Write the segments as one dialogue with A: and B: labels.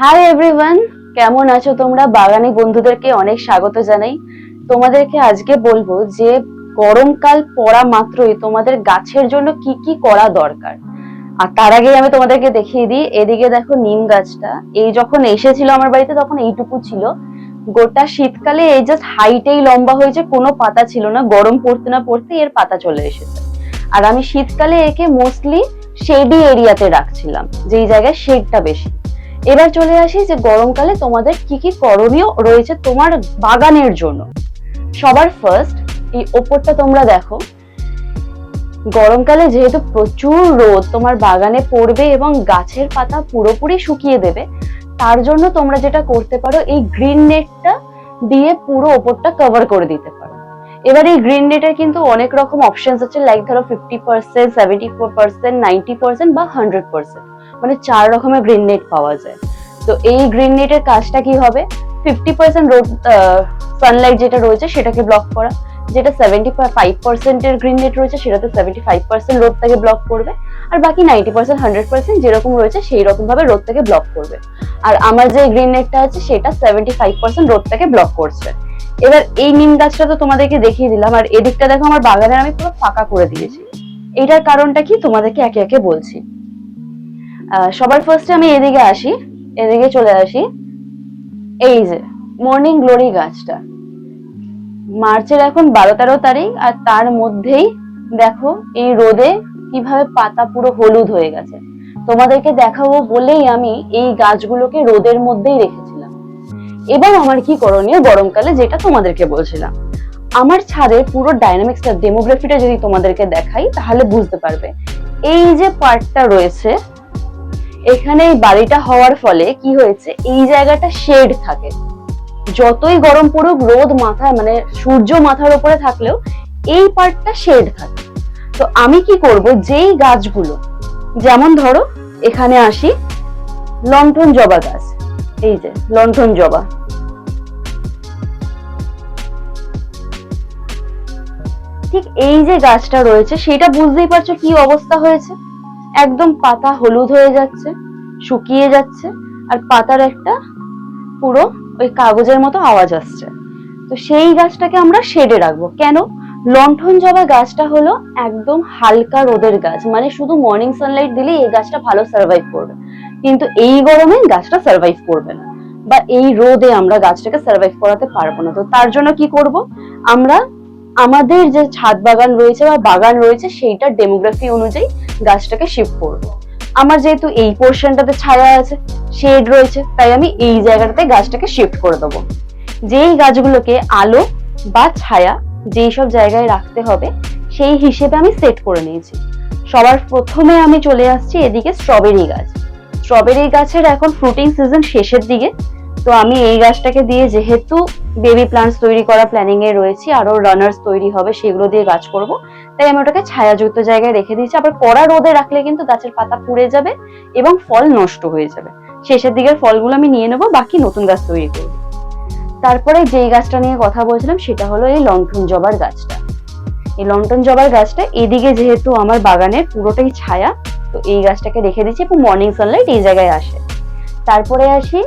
A: Hi everyone, কেমন আছো তোমরা? বাগানি বন্ধুদেরকে অনেক স্বাগত জানাই। তোমাদেরকে আজকে বলবো যে গরমকাল পড়া মাত্রই তোমাদের গাছের জন্য কি কি করা দরকার। আর তার আগে আমি তোমাদেরকে দেখিয়ে দিই, এদিকে দেখো নিম গাছটা। এই যখন এসেছিল আমার বাড়িতে তখন এইটুকু ছিল, গোটা শীতকালে এই জাস্ট হাইটেই লম্বা হয়েছে, কোনো পাতা ছিল না। গরম পড়তে না পড়তে এর পাতা চলে এসেছে। আর আমি শীতকালে একে মোস্টলি শেডি এরিয়াতে রাখছিলাম, যেই জায়গায় শেডটা বেশি। এবার চলে আসি যে গরমকালে তোমাদের কি কি করণীয় রয়েছে তোমার বাগানের জন্য। সবার ফার্স্ট, এই ওপরটা তোমরা দেখো, গরমকালে যেহেতু প্রচুর রোদ তোমার বাগানে পড়বে এবং গাছের পাতা পুরোপুরি শুকিয়ে দেবে, তার জন্য তোমরা যেটা করতে পারো, এই গ্রিন নেটটা দিয়ে পুরো ওপরটা কভার করে দিতে পারো। এবার এই গ্রিন নেটের কিন্তু অনেক রকম অপশনস আছে, লাইক ধরো 50%, 74%, 90% বা 100%, মানে 4 রকমের গ্রিন নেট পাওয়া যায়। তো এই গ্রিন নেটের কাজটা কি হবে? 50% রোদ সানলাইট যেটা রয়েছে সেটাকে ব্লক করা, যেটা 75% এর গ্রিন নেট রয়েছে সেটাতে 75% রোদটাকে ব্লক করবে, আর বাকি 90%, 100% যেরকম রয়েছে সেই রকম ভাবে রোদটাকে ব্লক করবে। আর আমার যে গ্রিন নেটটা আছে সেটা 75% রোদটাকে ব্লক করছে। এবার এই নিম গাছটা তো তোমাদেরকে দেখিয়ে দিলাম, আর এদিকটা দেখো আমার বাগানে আমি পুরো ফাঁকা করে দিয়েছি। এটার কারণটা কি তোমাদেরকে একে একে বলছি। সবার ফার্স্টে আমি এদিকে চলে আসি। এই যে মর্নিং গ্লোরি গাছটা, মার্চের এখন 12-13 তারিখ, আর তার মধ্যেই দেখো এই রোদে কিভাবে পাতা পুরো হলুদ হয়ে গেছে। তোমাদেরকে দেখাবো বলেই আমি এই গাছগুলোকে রোদের মধ্যেই রেখেছিলাম। এবার আমার কি করণীয় গরমকালে, যেটা তোমাদেরকে বলছিলাম। আমার ছাদের পুরো ডাইনামিক্সটা, ডেমোগ্রাফিটা যদি তোমাদেরকে দেখাই তাহলে বুঝতে পারবে। এই যে পার্টটা রয়েছে এখানে, এই বাড়িটা হওয়ার ফলে কি হয়েছে, এই জায়গাটা শেড থাকে। যতই গরম পড়ুক, রোদ মাথায় মানে সূর্য মাথার উপরে থাকলেও এই পার্টটা শেড থাকে। তো আমি কি করব, যেই গাছগুলো, যেমন ধরো এখানে আসি, লণ্ঠন জবা গাছ, এই যে লণ্ঠন জবা, ঠিক এই যে গাছটা রয়েছে সেটা বুঝতেই পারছো কি অবস্থা হয়েছে। একদম পাতা হলুদ হয়ে যাচ্ছে, শুকিয়ে যাচ্ছে, আর পাতার একটা পুরো ওই কাগজের মতো আওয়াজ আসছে। তো সেই গাছটাকে আমরা শেডে রাখবো কেন? লণ্ঠন জবা গাছটা হলো একদম হালকা রোদের গাছ, মানে শুধু মর্নিং সানলাইট দিলে এই গাছটা ভালো সার্ভাইভ করবে, কিন্তু এই গরমে গাছটা সার্ভাইভ করবে না, বা এই রোদে আমরা গাছটাকে সার্ভাইভ করাতে পারবো না। তো তার জন্য কি করব, আমরা আমাদের যে ছাদ বাগান রয়েছে বা বাগান রয়েছে সেইটার ডেমোগ্রাফি অনুযায়ী গাছটাকে শিফট করব। আমার যেহেতু এই পোর্শনটাতে ছায়া আছে, শেড রয়েছে, তাই আমি এই জায়গাটাতে গাছটাকে শিফট করে দেবো। যেই গাছগুলোকে আলো বা ছায়া যেই সব জায়গায় রাখতে হবে সেই হিসেবে আমি সেট করে নিয়েছি। সবার প্রথমে আমি চলে আসছি এদিকে স্ট্রবেরি গাছ। স্ট্রবেরি গাছের এখন ফ্রুটিং সিজন শেষের দিকে, তো আমি এই গাছটাকে দিয়ে, যেহেতু বেবি প্লান্টস তৈরি করা প্ল্যানিং এ রয়েছি, আরো রানার্স তৈরি হবে, সেগুলো দিয়ে গাছ করব, তাই আমি ওটাকে ছায়াযুক্ত জায়গায় রেখে দিয়েছি। আবার কড়া রোদে রাখলে কিন্তু গাছের পাতা পুড়ে যাবে এবং ফল নষ্ট হয়ে যাবে। শেষের দিকের ফলগুলো আমি নিয়ে নেবো, বাকি নতুন গাছ তৈরি করবো। তারপরে যেই গাছটা নিয়ে কথা বলছিলাম সেটা হলো এই লণ্ঠন জবার গাছটা। এই লণ্ঠন জবার গাছটা এদিকে যেহেতু আমার বাগানের পুরোটাই ছায়া, তো এই গাছটাকে রেখে দিচ্ছি এবং মর্নিং সানলাইট এই জায়গায় আসে। তারপরে আসি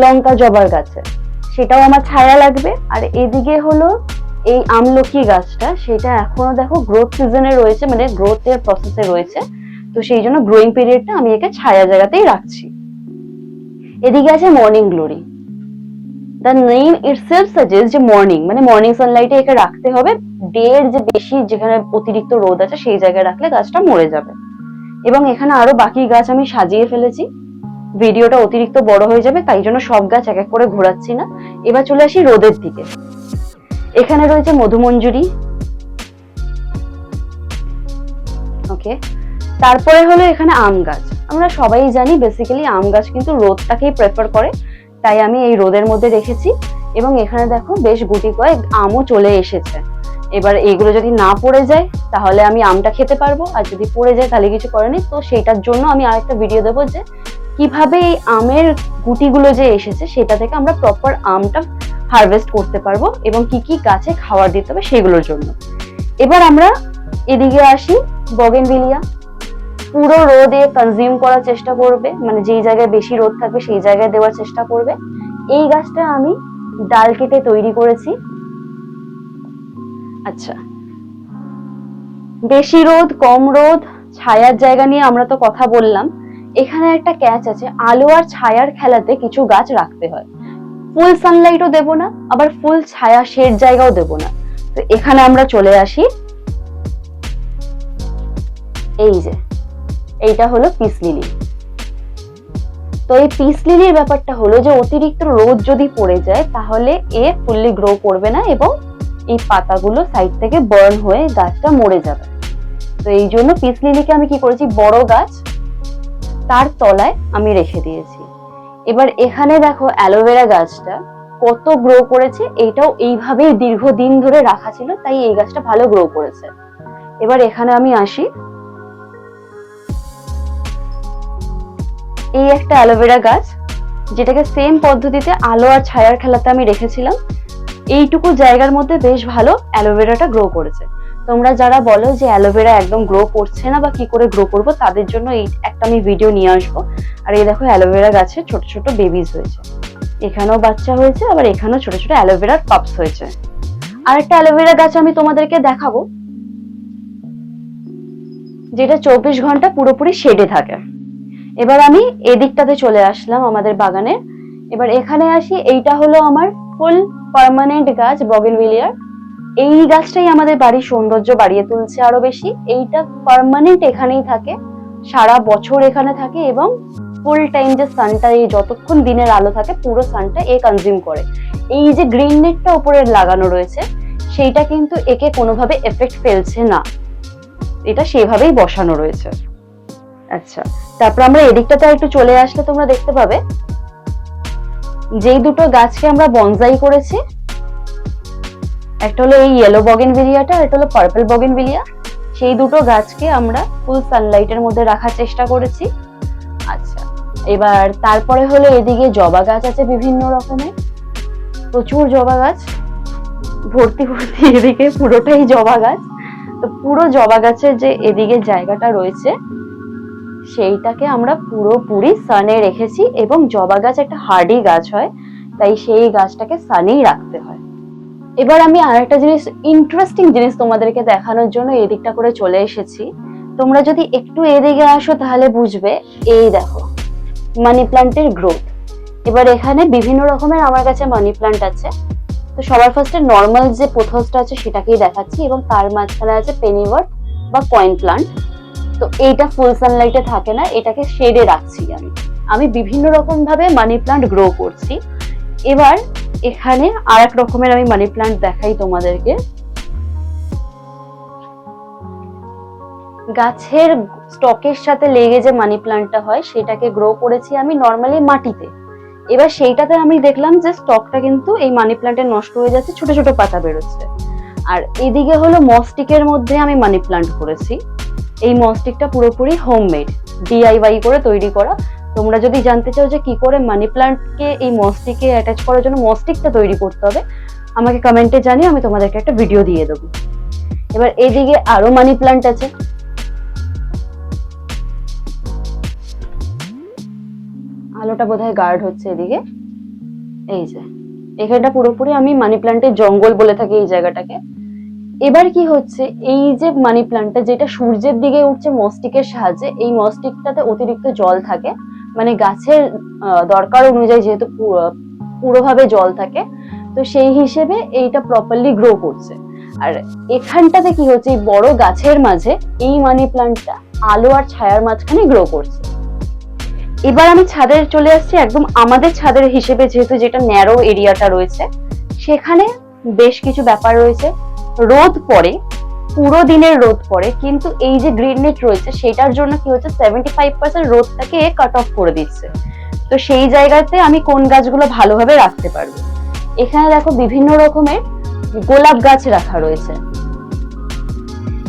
A: লঙ্কা জবার গাছে, সেটাও আমার ছায়া লাগবে। আর এদিকে হলো এই আমলকি গাছটা, সেটা এখনো দেখো গ্রোথ সিজনে রয়েছে, মানে গ্রোথের প্রসেসে রয়েছে, তো সেই জন্য গ্রোয়িং পিরিয়ডটা আমি একে ছায়া জায়গাতেই রাখছি। এদিকে আছে morning glory. The name itself suggest যে মর্নিং, মানে মর্নিং সানলাইটে একে রাখতে হবে। ডে এর যে বেশি, যেখানে অতিরিক্ত রোদ আছে সেই জায়গায় রাখলে গাছটা মরে যাবে। এবং এখানে আরো বাকি গাছ আমি সাজিয়ে ফেলেছি, ভিডিওটা অতিরিক্ত বড় হয়ে যাবে, তাই জন্য সব গাছ এক এক করে ঘোরাচ্ছি না। এবার চলে আসি রোদের দিকে। এখানে রয়েছে মধুমঞ্জুরি, ওকে। তারপরে হলো এখানে আম গাছ। আমরা সবাই জানি বেসিক্যালি আম গাছ কিন্তু রোদটাকেই প্রেফার করে, তাই আমি এই রোদের মধ্যে রেখেছি। এবং এখানে দেখো বেশ গুটি কয়েক আমও চলে এসেছে। এবার এইগুলো যদি না পড়ে যায় তাহলে আমি আমটা খেতে পারবো, আর যদি পড়ে যায় তাহলে কিছু করেনি। তো সেইটার জন্য আমি আরেকটা ভিডিও দেবো যে কিভাবে এই আমের গুটিগুলো যে এসেছে সেটা থেকে আমরা প্রপার আমটা হারভেস্ট করতে পারবো এবং কি কি গাছে খাবার দিতে হবে সেগুলোর জন্য। এবার আমরা এদিকে আসি বগেনভিলিয়া। পুরো রোদে কনজিউম করার চেষ্টা করবে, মানে যেই জায়গায় বেশি রোদ থাকবে সেই জায়গায় দেওয়ার চেষ্টা করবে। এই গাছটা আমি ডাল কেটে তৈরি করেছি। আচ্ছা, বেশি রোদ কম রোদ ছায়ার জায়গা নিয়ে আমরা তো কথা বললাম। এখানে একটা ক্যাচ আছে, আলো আর ছায়ার খেলাতে কিছু গাছ রাখতে হয়। ফুল সানলাইটও দেব না, আবার ফুল ছায়া শেড জায়গাও দেব না। তো এখানে আমরা চলে আসি, এই যে এইটা হলো পিস লিলি। তো এই পিস লিলির ব্যাপারটা হলো যে অতিরিক্ত রোদ যদি পড়ে যায় তাহলে এ ফুললি গ্রো করবে না এবং এই পাতাগুলো সাইড থেকে বার্ন হয়ে গাছটা মরে যাবে। তো এই জন্য পিস লিলিকে আমি কি করেছি, বড় গাছ তার তলায় আমি রেখে দিয়েছি। এবার এখানে দেখো অ্যালোভেরা গাছটা কত গ্রো করেছে, এইটাও এইভাবেই দীর্ঘদিন ধরে রাখা ছিল, তাই এই গাছটা ভালো গ্রো করেছে। এবার এখানে আমি আসি, এই একটা অ্যালোভেরা গাছ যেটাকে সেম পদ্ধতিতে আলো আর ছায়ার খেলাতে আমি রেখেছিলাম। এইটুকু জায়গার মধ্যে বেশ ভালো অ্যালোভেরাটা গ্রো করেছে। তোমরা যারা বলো যে অ্যালোভেরা একদম গ্রো করছে না বা কি করে গ্রো করব, তাদের জন্য এই একটা আমি ভিডিও নিয়ে আসবো। আর এই দেখো অ্যালোভেরা গাছে ছোট ছোট বেবিজ হয়েছে, এখানেও বাচ্চা হয়েছে, আবার এখানেও ছোট ছোট অ্যালোভেরার পাপস হয়েছে। আর একটা অ্যালোভেরা গাছ আমি তোমাদেরকে দেখাবো যেটা 24 ঘন্টা পুরোপুরি শেডে থাকে। এবার আমি এদিকটাতে চলে আসলাম আমাদের বাগানে। এবার এখানে আসি, এইটা হলো আমার ফুল পার্মানেন্ট গাছ বগেনভিলিয়ার। এই গাছটাই আমাদের বাড়ির সৌন্দর্য বাড়িয়ে তুলছে আরো বেশি। এইটা পার্মানেন্ট এখানেই থাকে, সারা বছর এখানে থাকে এবং ফুল টাইম যে সানটা, এই যতক্ষণ দিনের আলো থাকে পুরো সানটা এ কনজিউম করে। এই যে গ্রিন নেটটা উপরে লাগানো রয়েছে সেইটা কিন্তু একে কোনোভাবে এফেক্ট ফেলছে না, এটা সেভাবেই বসানো রয়েছে। আচ্ছা, তারপর আমরা এদিকটাতে একটু চলে আসলে তোমরা দেখতে পাবে যেই দুটো গাছকে আমরা বনসাই করেছি, একটা হলো এই ইয়েলো বগেনভিলিয়াটা আর একটা হলো পার্পল বগেনভিলিয়া। সেই দুটো গাছকে আমরা ফুল সানলাইটের মধ্যে রাখার চেষ্টা করেছি। আচ্ছা, এবার তারপরে হলো এদিকে জবা গাছ আছে বিভিন্ন রকমের, প্রচুর জবা গাছ ভর্তি ভর্তি, এদিকে পুরোটাই জবা গাছ। তো পুরো জবা গাছের যে এদিকে জায়গাটা রয়েছে সেইটাকে আমরা পুরোপুরি সানে রেখেছি, এবং জবা গাছ একটা হার্ডি গাছ হয়, তাই সেই গাছটাকে সানেই রাখতে হয়। এবার আমি আরেকটা জিনিস, ইন্টারেস্টিং জিনিস তোমাদেরকে দেখানোর জন্য এদিকটা করে চলে এসেছি। তোমরা যদি একটু এদিকে আসো তাহলে বুঝবে। এই দেখো মানি প্ল্যান্টের গ্রোথ। এবার এখানে বিভিন্ন রকমের আমার কাছে মানি প্ল্যান্ট আছে। তো সবার ফার্স্টে নর্মাল যে পোথসটা আছে সেটাকেই দেখাচ্ছি, এবং তার মাঝখানে আছে পেনিওয়ার্ড বা কয়েন প্লান্ট। তো এইটা ফুল সানলাইটে থাকে না, এটাকে শেডে রাখছি আমি বিভিন্ন রকম ভাবে মানি প্লান্ট গ্রো করছি। এবার এখানে আর এক রকমের আমি মানি প্লান্ট দেখাই তোমাদেরকে। গাছের স্টকের সাথে লেগে যে মানি প্লান্টটা হয় সেটাকে গ্রো করেছি আমি নর্মালি মাটিতে। এবার সেইটাতে আমি দেখলাম যে স্টকটা কিন্তু এই মানি প্লান্টের নষ্ট হয়ে যাচ্ছে, ছোট ছোট পাতা বেরোচ্ছে। আর এদিকে হলো মসটিকের মধ্যে আমি মানি প্লান্ট করেছি। এই মসটিকটা পুরোপুরি হোমমেড, ডিআইওয়াই করে তৈরি করা। তোমরা যদি জানতে চাও যে কি করে মানি প্লান্টকে এই মসটিকে অ্যাটাচ করার জন্য মসটিকটা তৈরি করতে হবে, আমাকে কমেন্টে জানিয়ে আমি তোমাদেরকে একটা ভিডিও দিয়ে দেবো। এবার এদিকে আরো মানি প্লান্ট আছে। আলোটা বোধহয় গার্ড হচ্ছে এদিকে, এই যে এখানটা পুরোপুরি আমি মানি প্লান্টের জঙ্গল বলে থাকি এই জায়গাটাকে। এবার কি হচ্ছে, এই যে মানি প্লান্টটা যেটা সূর্যের দিকে উঠছে মস্টিকের সাহায্যে, এই মস্টিকটাতে অতিরিক্ত জল থাকে, মানে গাছের দরকার অনুযায়ী যেহেতু পুরোভাবে জল থাকে, তো সেই হিসেবে এইটা প্রপারলি গ্রো করছে। আর এখানটাতে কি হচ্ছে, এই বড় গাছের মাঝে এই মানি প্লান্টটা আলো আর ছায়ার মাঝখানে গ্রো করছে। এবার আমি ছাদে চলে আসছি, একদম আমাদের ছাদের হিসেবে, যেহেতু যেটা ন্যারো এরিয়াটা রয়েছে সেখানে বেশ কিছু ব্যাপার রয়েছে। রোদ পড়ে, পুরো দিনের রোদ পড়ে, কিন্তু এই যে গ্রিন নেট রয়েছে সেটার জন্য কি হচ্ছে 75% রোদটাকে কাট অফ করে দিচ্ছে। তো সেই জায়গাতে আমি কোন গাছগুলো ভালোভাবে রাখতে পারবো, এখানে দেখো বিভিন্ন রকমের গোলাপ গাছ রাখা রয়েছে।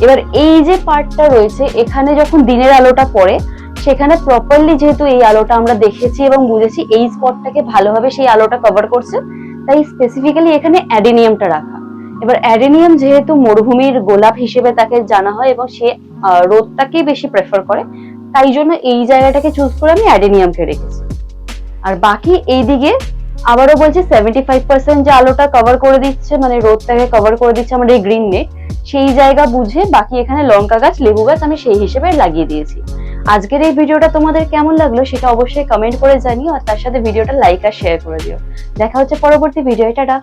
A: এবার এই যে পার্টটা রয়েছে এখানে যখন দিনের আলোটা পড়ে সেখানে প্রপারলি যেহেতু এই আলোটা আমরা দেখেছি এবং বুঝেছি এই স্পটটাকে ভালোভাবে সেই আলোটা কভার করছে, তাই স্পেসিফিক্যালি এখানে অ্যাডেনিয়ামটা রাখা। এবার অ্যাডেনিয়াম যেহেতু মরুভূমির গোলাপ হিসেবে তাকে জানা হয় এবং সে রোদটাকেই বেশি প্রেফার করে, তাই জন্য এই জায়গাটাকে চুজ করে আমি অ্যাডেনিয়ামকে রেখেছি। আর বাকি এইদিকে আবারও বলছি 75% যে আলোটা কভার করে দিচ্ছে, মানে রোদটাকে কভার করে দিচ্ছে আমার এই গ্রিন নেট, সেই জায়গা বুঝে বাকি এখানে লঙ্কা গাছ, লেবু গাছ আমি সেই হিসেবে লাগিয়ে দিয়েছি। আজকের এই ভিডিওটা তোমাদের কেমন লাগলো সেটা অবশ্যই কমেন্ট করে জানিও, আর তার সাথে ভিডিওটা লাইক আর শেয়ার করে দিও। দেখা হচ্ছে পরবর্তী ভিডিও। টাটা।